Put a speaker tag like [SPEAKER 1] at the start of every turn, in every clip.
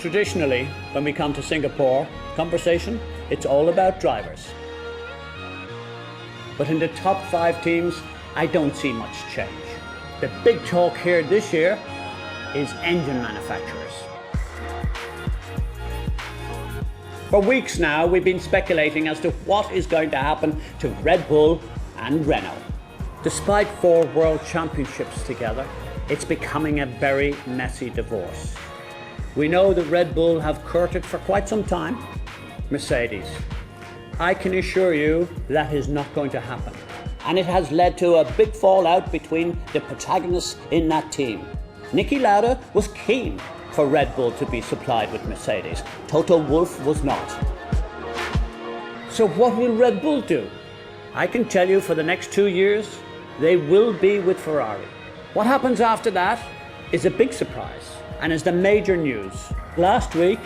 [SPEAKER 1] Traditionally, when we come to Singapore conversation, it's all about drivers. But in the top 5 teams, I don't see much change. The big talk here this year is engine manufacturers. For weeks now, we've been speculating as to what is going to happen to Red Bull and Renault. Despite 4 world championships together, it's becoming a very messy divorce. We know that Red Bull have courted for quite some time Mercedes. I can assure you that is not going to happen. And it has led to a big fallout between the protagonists in that team. Niki Lauda was keen for Red Bull to be supplied with Mercedes. Toto Wolff was not. So what will Red Bull do? I can tell you for the next 2 years, they will be with Ferrari. What happens after that is a big surprise and is the major news. Last week,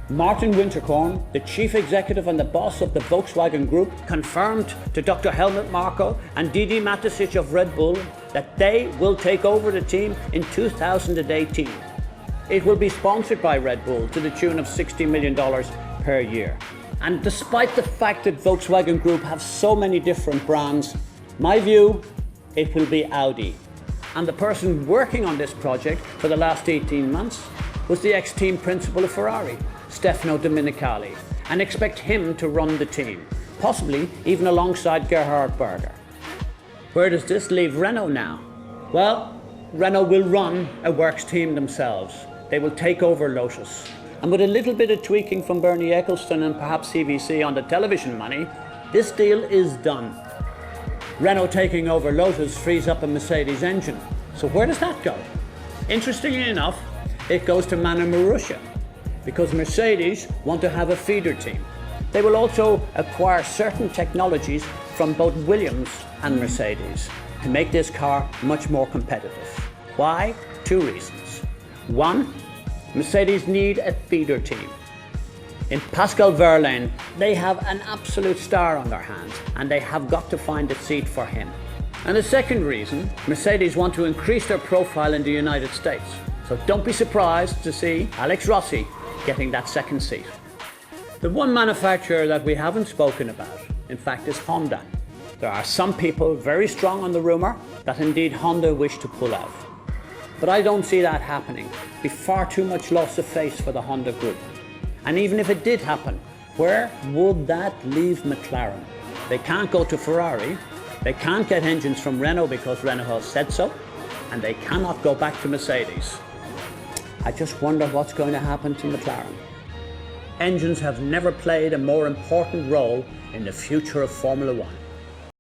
[SPEAKER 1] Martin Winterkorn, the chief executive and the boss of the Volkswagen Group, confirmed to Dr. Helmut Marko and Didi Mateschitz of Red Bull that they will take over the team in 2018. It will be sponsored by Red Bull to the tune of $60 million per year. And despite the fact that Volkswagen Group have so many different brands, my view, it will be Audi. And the person working on this project for the last 18 months was the ex-team principal of Ferrari, Stefano Domenicali, and expect him to run the team, possibly even alongside Gerhard Berger. Where does this leave Renault now? Well, Renault will run a works team themselves. They will take over Lotus. And with a little bit of tweaking from Bernie Ecclestone and perhaps CVC on the television money, this deal is done. Renault taking over Lotus frees up a Mercedes engine. So where does that go? Interestingly enough, it goes to Manu Marussia, because Mercedes want to have a feeder team. They will also acquire certain technologies from both Williams and Mercedes to make this car much more competitive. Why? 2 reasons. 1, Mercedes need a feeder team. In Pascal Wehrlein, they have an absolute star on their hands, and they have got to find a seat for him. And the second reason, Mercedes want to increase their profile in the United States. So don't be surprised to see Alex Rossi getting that second seat. The one manufacturer that we haven't spoken about, in fact, is Honda. There are some people very strong on the rumor that indeed Honda wish to pull out. But I don't see that happening. It'd be far too much loss of face for the Honda group. And even if it did happen, where would that leave McLaren? They can't go to Ferrari, they can't get engines from Renault because Renault has said so, and they cannot go back to Mercedes. I just wonder what's going to happen to McLaren. Engines have never played a more important role in the future of Formula One.